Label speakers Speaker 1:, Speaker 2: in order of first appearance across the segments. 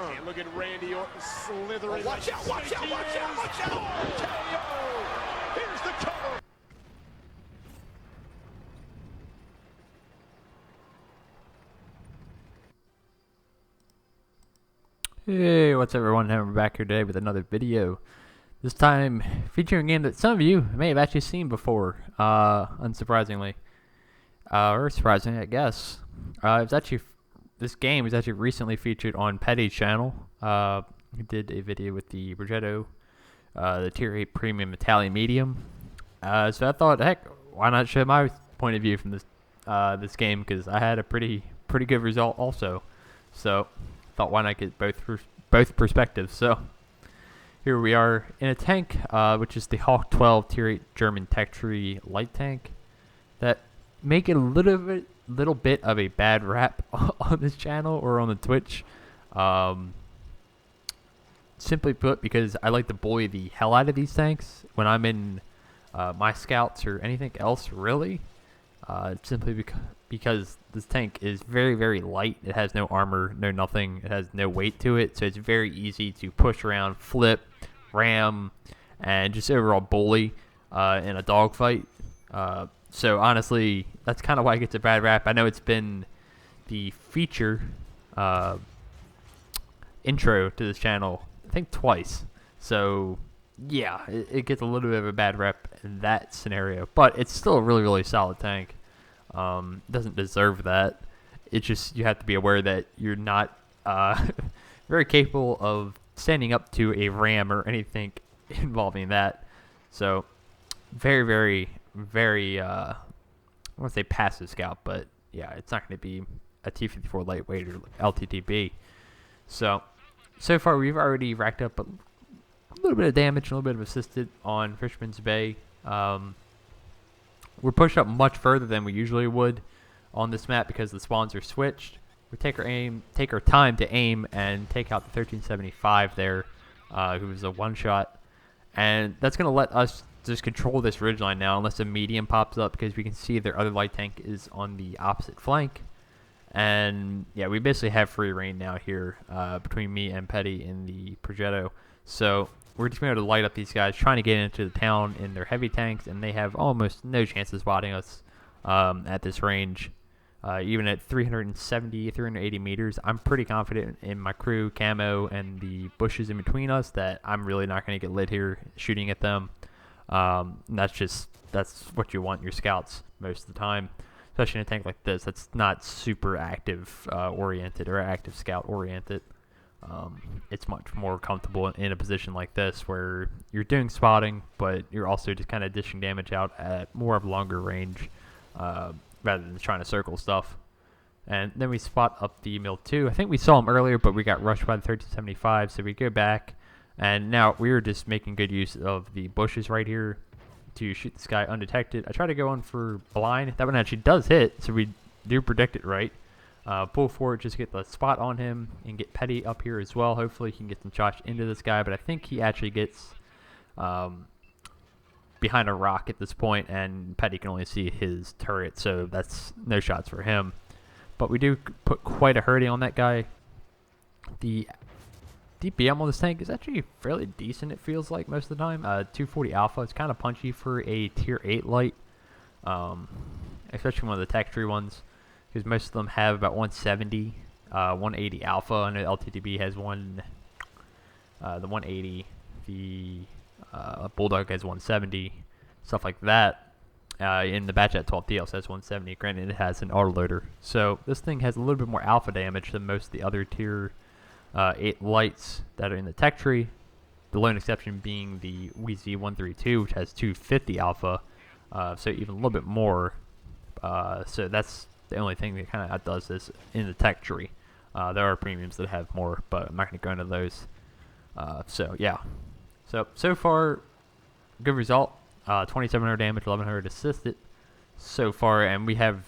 Speaker 1: And look at Randy Orton slithering.
Speaker 2: Oh, watch out, watch out, watch out, watch out! KO! Here's the cover.
Speaker 3: Hey, what's up everyone? We're back here today with another video. This time featuring a game that some of you may have actually seen before, unsurprisingly. Or surprisingly, I guess. This game was actually recently featured on Petty's channel. He did a video with the Progetto, the Tier 8 Premium Italian Medium. So I thought, heck, why not show my point of view from this game, because I had a pretty good result also. So thought why not get both perspectives. So here we are in a tank, which is the Hawk 12 Tier 8 German Tech Tree light tank, that make a little bit of a bad rap on this channel or on the Twitch. Simply put, because I like to bully the hell out of these tanks when I'm in my scouts or anything else, really. Simply because this tank is very light. It has no armor, no nothing. It has no weight to it, so it's very easy to push around, flip, ram, and just overall bully in a dogfight. So honestly, that's kind of why it gets a bad rap. I know it's been the feature intro to this channel, I think twice. So yeah, it gets a little bit of a bad rep in that scenario, but it's still a really solid tank. Doesn't deserve that. It's just, you have to be aware that you're not very capable of standing up to a ram or anything involving that. So very I want to say passive scout, but yeah, it's not going to be a T-54 lightweight or LTTB. So far we've already racked up a little bit of damage, a little bit of assisted on Fisherman's Bay. We're pushed up much further than we usually would on this map because the spawns are switched. We take our time to aim and take out the 1375 there, who was a one-shot, and that's going to let us just control this ridgeline now unless a medium pops up, because we can see their other light tank is on the opposite flank. And yeah, we basically have free reign now here between me and Petty in the Progetto. So we're just going to be able to light up these guys trying to get into the town in their heavy tanks, and they have almost no chance of spotting us at this range. Even at 380 meters, I'm pretty confident in my crew, camo, and the bushes in between us that I'm really not going to get lit here shooting at them. That's what you want in your scouts most of the time, especially in a tank like this that's not super active oriented or active scout oriented. It's much more comfortable in a position like this where you're doing spotting, but you're also just kind of dishing damage out at more of a longer range rather than trying to circle stuff. And then we spot up the mill 2. I think we saw him earlier, but we got rushed by the 1375, so we go back. And now we're just making good use of the bushes right here to shoot this guy undetected. I try to go on for blind. That one actually does hit, so we do predict it right. Pull forward just to get the spot on him and get Petty up here as well. Hopefully he can get some shots into this guy, but I think he actually gets behind a rock at this point, and Petty can only see his turret, so that's no shots for him. But we do put quite a hurting on that guy. The DPM on this tank is actually fairly decent, it feels like, most of the time. 240 alpha. It's kind of punchy for a tier 8 light, especially one of the tech tree ones, because most of them have about 170, 180 alpha. I know LTTB has the 180, the Bulldog has 170, stuff like that. In the Batchat 12 also has 170. Granted, it has an autoloader, so this thing has a little bit more alpha damage than most of the other tier 8 lights that are in the tech tree. The lone exception being the Wheezy 132, which has 250 alpha, so even a little bit more. So that's the only thing that kind of outdoes this in the tech tree. There are premiums that have more, but I'm not going to go into those. So yeah, so far, good result. 2,700 damage, 1,100 assisted so far, and we have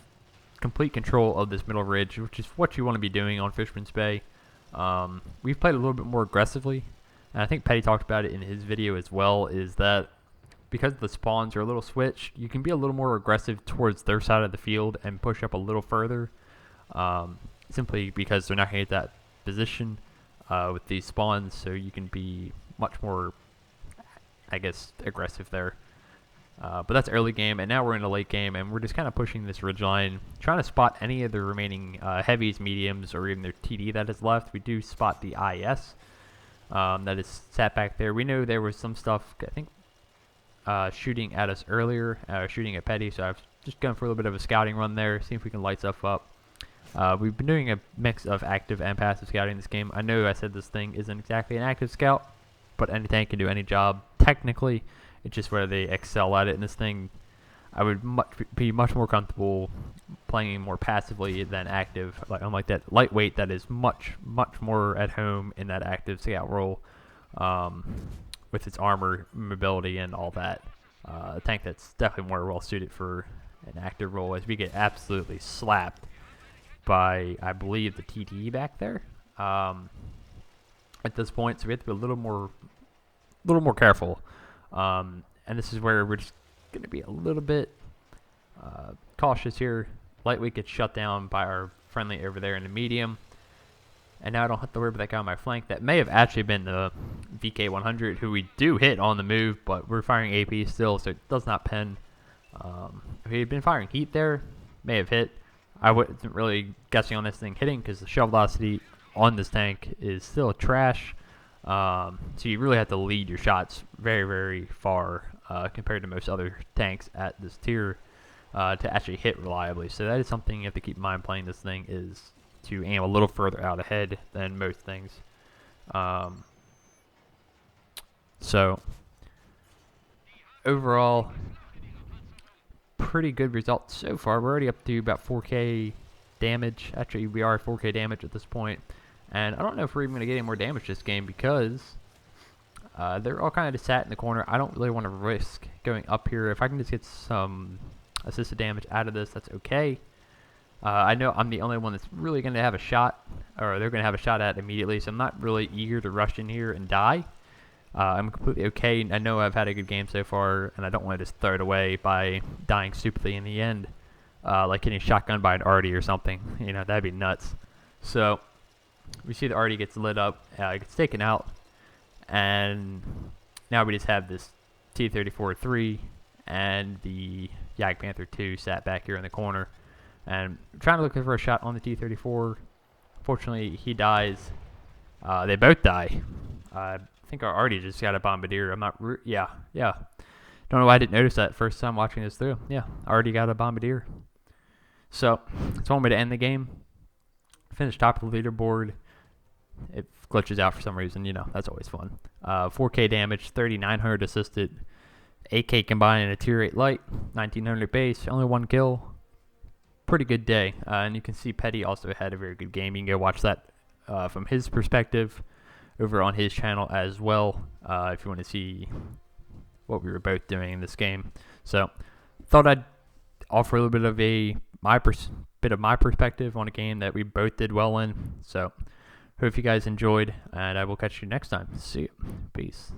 Speaker 3: complete control of this middle ridge, which is what you want to be doing on Fisherman's Bay. We've played a little bit more aggressively, and I think Petty talked about it in his video as well, is that because the spawns are a little switched, you can be a little more aggressive towards their side of the field and push up a little further, simply because they're not going to get that position. with these spawns, so you can be much more, I guess, aggressive there. But that's early game, and now we're in the late game, and we're just kind of pushing this ridgeline, trying to spot any of the remaining heavies, mediums, or even their TD that is left. We do spot the IS that is sat back there. We know there was some stuff, I think, shooting at us earlier, shooting at Petty, so I've just gone for a little bit of a scouting run there, see if we can light stuff up. We've been doing a mix of active and passive scouting this game. I know I said this thing isn't exactly an active scout, but any tank can do any job technically. It's just whether they excel at it. In this thing, I would be much more comfortable playing more passively than active. Unlike that lightweight that is much more at home in that active scout role, with its armor, mobility, and all that. A tank that's definitely more well suited for an active role, as we get absolutely slapped by, I believe, the TD back there at this point. So we have to be a little more careful. And this is where we're just going to be a little bit cautious here. Lightweight gets shut down by our friendly over there in the medium. And now I don't have to worry about that guy on my flank. That may have actually been the VK100, who we do hit on the move, but we're firing AP still, so it does not pen. If he had been firing heat there, may have hit. I wasn't really guessing on this thing hitting because the shell velocity on this tank is still trash. So you really have to lead your shots very far compared to most other tanks at this tier to actually hit reliably. So that is something you have to keep in mind playing this thing, is to aim a little further out ahead than most things. So overall, pretty good results so far. We're already up to about 4K damage. Actually, we are 4K damage at this point. And I don't know if we're even going to get any more damage this game because they're all kind of just sat in the corner. I don't really want to risk going up here. If I can just get some assisted damage out of this, that's okay. I know I'm the only one that's really going to have a shot, or they're going to have a shot at immediately, so I'm not really eager to rush in here and die. I'm completely okay. I know I've had a good game so far, and I don't want to just throw it away by dying stupidly in the end, like getting shotgunned by an Artie or something. You know, that'd be nuts. So we see the Artie gets lit up, gets taken out, and now we just have this T-34-3 and the Jagd Panther 2 sat back here in the corner. And I'm trying to look for a shot on the T-34. Fortunately, he dies. They both die. I think our Artie just got a bombardier. I'm not... yeah. Don't know why I didn't notice that first time watching this through. Yeah, Artie got a bombardier. So, it's one way to end the game. Finish top of the leaderboard. It glitches out for some reason. You know, that's always fun. 4K damage, 3,900 assisted. 8K combined in a tier 8 light. 1,900 base. Only 1 kill. Pretty good day. And you can see Petty also had a very good game. You can go watch that from his perspective over on his channel as well, if you want to see what we were both doing in this game. So thought I'd offer a little bit of my perspective on a game that we both did well in. So hope you guys enjoyed, and I will catch you next time. See you. Peace.